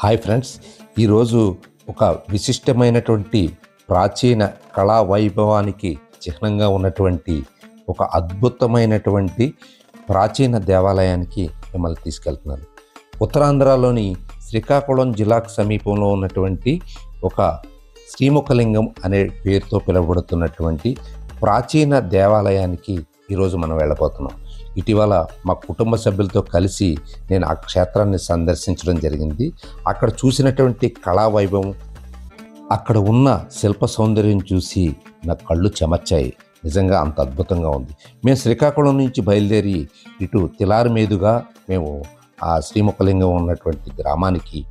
Hi friends, ఈరోజు ఒక విశిష్టమైనటువంటి ప్రాచీన కళా వైభవానికి చిహ్నంగా ఉన్నటువంటి ఒక అద్భుతమైనటువంటి ప్రాచీన దేవాలయానికి మిమ్మల్ని తీసుకెళ్తున్నాను. ఉత్తరాంధ్రలోని శ్రీకాకుళం జిల్లాకు సమీపంలో ఉన్నటువంటి ఒక శ్రీముఖలింగం అనే పేరుతో పిలువబడుతున్నటువంటి ప్రాచీన దేవాలయానికి ఈరోజు మనం వెళ్ళబోతున్నాం. ఇటీవల మా కుటుంబ సభ్యులతో కలిసి నేను ఆ క్షేత్రాన్ని సందర్శించడం జరిగింది. అక్కడ చూసినటువంటి కళా వైభవం, అక్కడ ఉన్న శిల్ప సౌందర్యం చూసి నా కళ్ళు చెమర్చాయి. నిజంగా అంత అద్భుతంగా ఉంది. మేము శ్రీకాకుళం నుంచి బయలుదేరి ఇటు తిలారు మీదుగా మేము ఆ శ్రీముఖలింగం ఉన్నటువంటి గ్రామానికి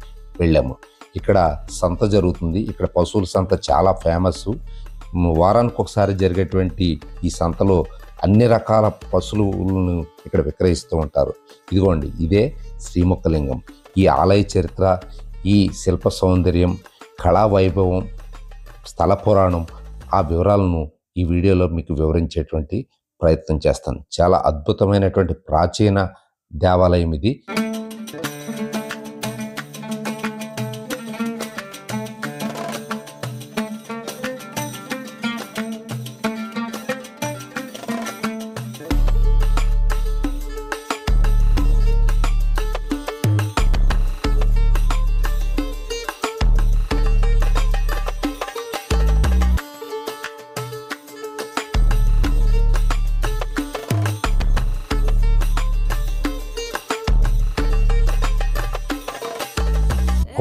వెళ్ళాము. ఇక్కడ సంత జరుగుతుంది. ఇక్కడ పశువుల సంత చాలా ఫేమస్. వారానికి ఒకసారి జరిగేటువంటి ఈ సంతలో అన్ని రకాల పశువులను ఇక్కడ విక్రయిస్తూ ఉంటారు. ఇదిగోండి, ఇదే శ్రీముఖలింగం. ఈ ఆలయ చరిత్ర, ఈ శిల్ప సౌందర్యం, కళా వైభవం, స్థల పురాణం, ఆ వివరాలను ఈ వీడియోలో మీకు వివరించేటువంటి ప్రయత్నం చేస్తాను. చాలా అద్భుతమైనటువంటి ప్రాచీన దేవాలయం ఇది.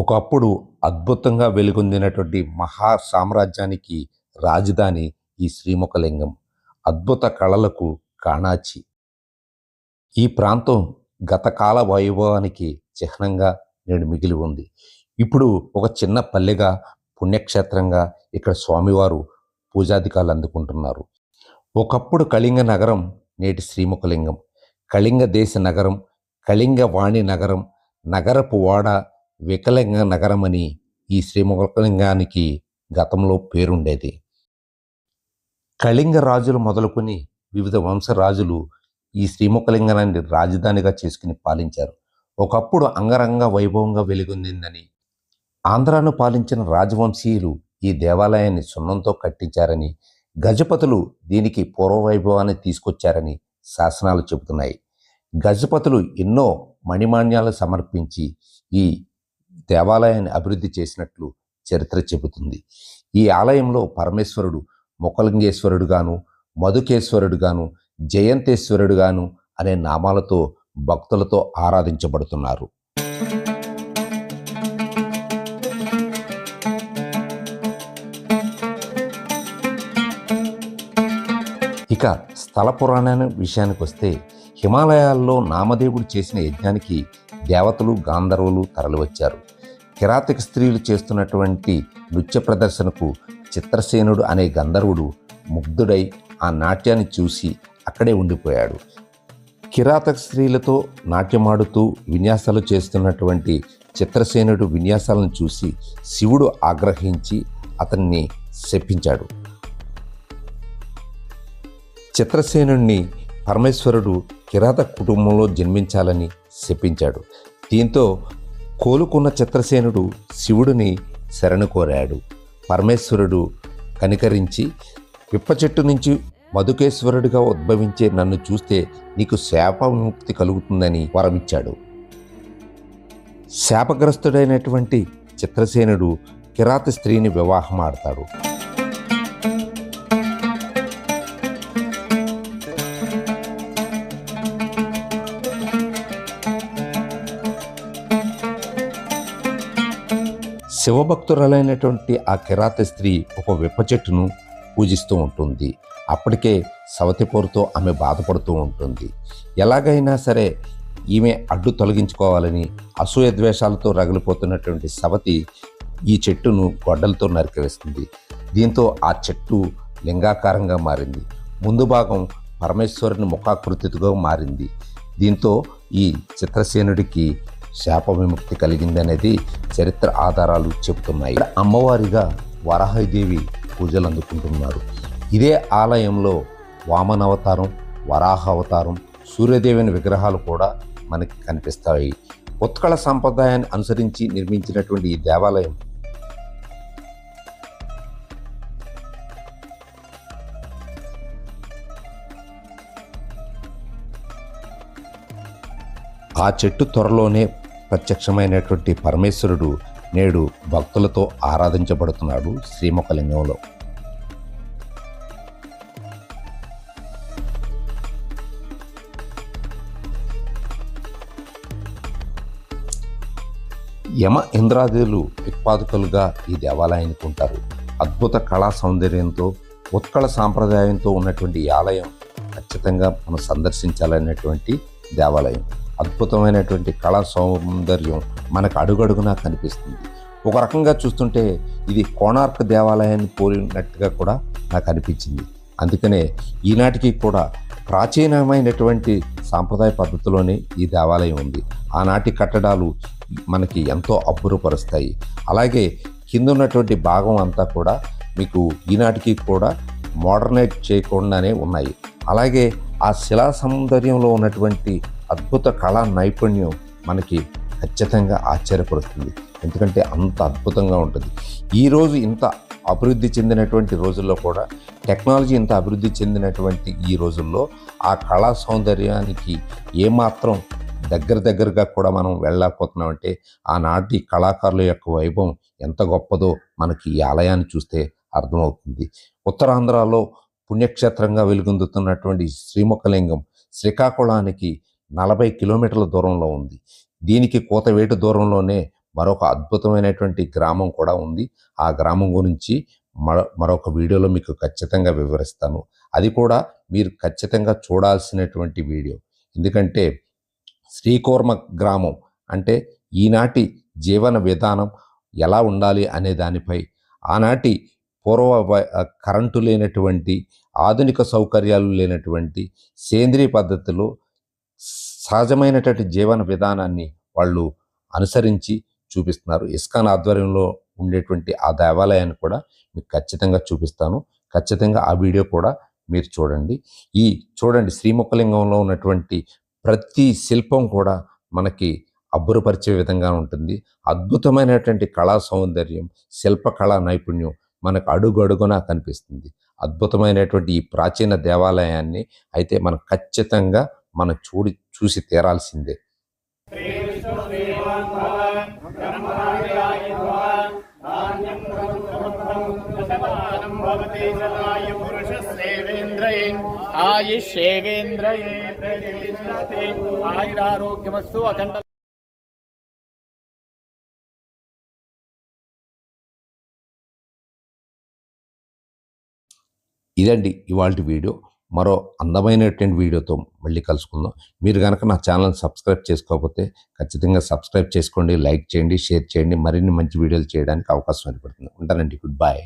ఒకప్పుడు అద్భుతంగా వెలుగొందినటువంటి మహా సామ్రాజ్యానికి రాజధాని ఈ శ్రీముఖలింగం. అద్భుత కళలకు కాణాచి. ఈ ప్రాంతం గతకాల వైభవానికి చిహ్నంగా నేడు మిగిలి ఉంది. ఇప్పుడు ఒక చిన్న పల్లెగా, పుణ్యక్షేత్రంగా ఇక్కడ స్వామివారు పూజాధికారులు అందుకుంటున్నారు. ఒకప్పుడు కళింగ నగరం, నేటి శ్రీముఖలింగం. కళింగ దేశ నగరం, కళింగ వాణి నగరం, నగరపు వాడ, వికలింగ నగరమని ఈ శ్రీముఖలింగానికి గతంలో పేరుండేది. కళింగ రాజులు మొదలుకొని వివిధ వంశరాజులు ఈ శ్రీముఖలింగాన్ని రాజధానిగా చేసుకుని పాలించారు. ఒకప్పుడు అంగరంగ వైభవంగా వెలుగొందిందని, ఆంధ్రాను పాలించిన రాజవంశీయులు ఈ దేవాలయాన్ని సున్నంతో కట్టించారని, గజపతులు దీనికి పూర్వవైభవాన్ని తీసుకొచ్చారని శాసనాలు చెబుతున్నాయి. గజపతులు ఎన్నో మణిమాన్యాలు సమర్పించి ఈ దేవాలయాన్ని అభివృద్ధి చేసినట్లు చరిత్ర చెబుతుంది. ఈ ఆలయంలో పరమేశ్వరుడు ముఖలింగేశ్వరుడుగాను, మధుకేశ్వరుడుగాను, జయంతేశ్వరుడుగాను అనే నామాలతో భక్తులతో ఆరాధించబడుతున్నారు. ఇక స్థల పురాణాన్ని విషయానికి వస్తే, హిమాలయాల్లో నామదేవుడు చేసిన యజ్ఞానికి దేవతలు, గాంధర్వులు తరలివచ్చారు. కిరాతక స్త్రీలు చేస్తున్నటువంటి నృత్య ప్రదర్శనకు చిత్రసేనుడు అనే గంధర్వుడు ముగ్ధుడై ఆ నాట్యాన్ని చూసి అక్కడే ఉండిపోయాడు. కిరాతక స్త్రీలతో నాట్యమాడుతూ విన్యాసాలు చేస్తున్నటువంటి చిత్రసేనుడు విన్యాసాలను చూసి శివుడు ఆగ్రహించి అతన్ని శపించాడు. చిత్రసేనుడిని పరమేశ్వరుడు కిరాతక కుటుంబంలో జన్మించాలని శపించాడు. దీంతో కోలుకున్న చిత్రసేనుడు శివుడిని శరణు కోరాడు. పరమేశ్వరుడు కనికరించి, విప్ప చెట్టు నుంచి మధుకేశ్వరుడిగా ఉద్భవించే నన్ను చూస్తే నీకు శాప విముక్తి కలుగుతుందని వరమిచ్చాడు. శాపగ్రస్తుడైనటువంటి చిత్రసేనుడు కిరాత స్త్రీని వివాహం ఆడతాడు. శివభక్తురాలైనటువంటి ఆ కిరాత స్త్రీ ఒక విప్ప చెట్టును పూజిస్తూ ఉంటుంది. అప్పటికే సవతిపోరుతో ఆమె బాధపడుతూ ఉంటుంది. ఎలాగైనా సరే ఈమె అడ్డు తొలగించుకోవాలని అసూయ ద్వేషాలతో రగిలిపోతున్నటువంటి సవతి ఈ చెట్టును గొడ్డలతో నరికివేస్తుంది. దీంతో ఆ చెట్టు లింగాకారంగా మారింది. ముందు భాగం పరమేశ్వరుని ముఖాకృతిగా మారింది. దీంతో ఈ చిత్రసేనుడికి శాప విముక్తి కలిగింది అనేది చరిత్ర ఆధారాలు చెబుతున్నాయి. అమ్మవారిగా వరాహదేవి పూజలు అందుకుంటున్నారు. ఇదే ఆలయంలో వామన అవతారం, వరాహ అవతారం, సూర్యదేవుని విగ్రహాలు కూడా మనకి కనిపిస్తాయి. ఉత్కళ సాంప్రదాయాన్ని అనుసరించి నిర్మించినటువంటి ఈ దేవాలయం ఆ చెట్టు త్వరలోనే ప్రత్యక్షమైనటువంటి పరమేశ్వరుడు నేడు భక్తులతో ఆరాధించబడుతున్నాడు శ్రీముఖలింగంలో. యమ ఇంద్రాదులు ఉత్పాదకులుగా ఈ దేవాలయానికి ఉంటారు. అద్భుత కళా సౌందర్యంతో, ఉత్కళ సాంప్రదాయంతో ఉన్నటువంటి ఈ ఆలయం ఖచ్చితంగా మనం సందర్శించాలనేటువంటి దేవాలయం. అద్భుతమైనటువంటి కళా సౌందర్యం మనకు అడుగడుగునా కనిపిస్తుంది. ఒక రకంగా చూస్తుంటే ఇది కోణార్క్ దేవాలయాన్ని పోలినట్టుగా కూడా నాకు అనిపించింది. అందుకనే ఈనాటికి కూడా ప్రాచీనమైనటువంటి సాంప్రదాయ పద్ధతిలోనే ఈ దేవాలయం ఉంది. ఆనాటి కట్టడాలు మనకి ఎంతో అబ్బురపరుస్తాయి. అలాగే కింద ఉన్నటువంటి భాగం అంతా కూడా మీకు ఈనాటికి కూడా మోడర్నైజ్ చేయకుండానే ఉన్నాయి. అలాగే ఆ శిలా సౌందర్యంలో ఉన్నటువంటి అద్భుత కళా నైపుణ్యం మనకి ఖచ్చితంగా ఆశ్చర్యపరుస్తుంది. ఎందుకంటే అంత అద్భుతంగా ఉంటుంది. ఈరోజు ఇంత అభివృద్ధి చెందినటువంటి రోజుల్లో కూడా, టెక్నాలజీ ఇంత అభివృద్ధి చెందినటువంటి ఈ రోజుల్లో ఆ కళా సౌందర్యానికి ఏమాత్రం దగ్గరగా కూడా మనం వెళ్ళలేకపోతున్నామంటే ఆనాటి కళాకారుల యొక్క వైభవం ఎంత గొప్పదో మనకి ఈ ఆలయాన్ని చూస్తే అర్థమవుతుంది. ఉత్తరాంధ్రలో పుణ్యక్షేత్రంగా వెలుగొందుతున్నటువంటి శ్రీముఖలింగం శ్రీకాకుళానికి 40 కిలోమీటర్ల దూరంలో ఉంది. దీనికి కోతవేటు దూరంలోనే మరొక అద్భుతమైనటువంటి గ్రామం కూడా ఉంది. ఆ గ్రామం గురించి మరొక వీడియోలో మీకు ఖచ్చితంగా వివరిస్తాను. అది కూడా మీరు ఖచ్చితంగా చూడాల్సినటువంటి వీడియో. ఎందుకంటే శ్రీకూర్మ గ్రామం అంటే ఈనాటి జీవన విధానం ఎలా ఉండాలి అనే దానిపై, ఆనాటి పూర్వ కరెంటు లేనటువంటి, ఆధునిక సౌకర్యాలు లేనటువంటి సేంద్రియ పద్ధతిలో సహజమైనటువంటి జీవన విధానాన్ని వాళ్ళు అనుసరించి చూపిస్తున్నారు. ఇస్కాన్ ఆధ్వర్యంలో ఉండేటువంటి ఆ దేవాలయాన్ని కూడా మీకు ఖచ్చితంగా చూపిస్తాను. ఖచ్చితంగా ఆ వీడియో కూడా మీరు చూడండి. చూడండి శ్రీముఖలింగంలో ఉన్నటువంటి ప్రతి శిల్పం కూడా మనకి అబ్బురపరిచే విధంగా ఉంటుంది. అద్భుతమైనటువంటి కళా సౌందర్యం, శిల్పకళా నైపుణ్యం మనకు అడుగడుగునా కనిపిస్తుంది. అద్భుతమైనటువంటి ఈ ప్రాచీన దేవాలయాన్ని అయితే మనం ఖచ్చితంగా మనం చూసి తీరాల్సిందే. ఆయురారోగ్యమస్తు అఖండ. ఇదండి ఇవాల్టి వీడియో. మరో అందమైనటువంటి వీడియోతో మళ్ళీ కలుసుకుందాం. మీరు కనుక నా ఛానల్ని సబ్స్క్రైబ్ చేసుకోకపోతే ఖచ్చితంగా సబ్స్క్రైబ్ చేసుకోండి, లైక్ చేయండి, షేర్ చేయండి. మరిన్ని మంచి వీడియోలు చేయడానికి అవకాశం ఏర్పడుతుంది. ఉంటానండి. Good bye.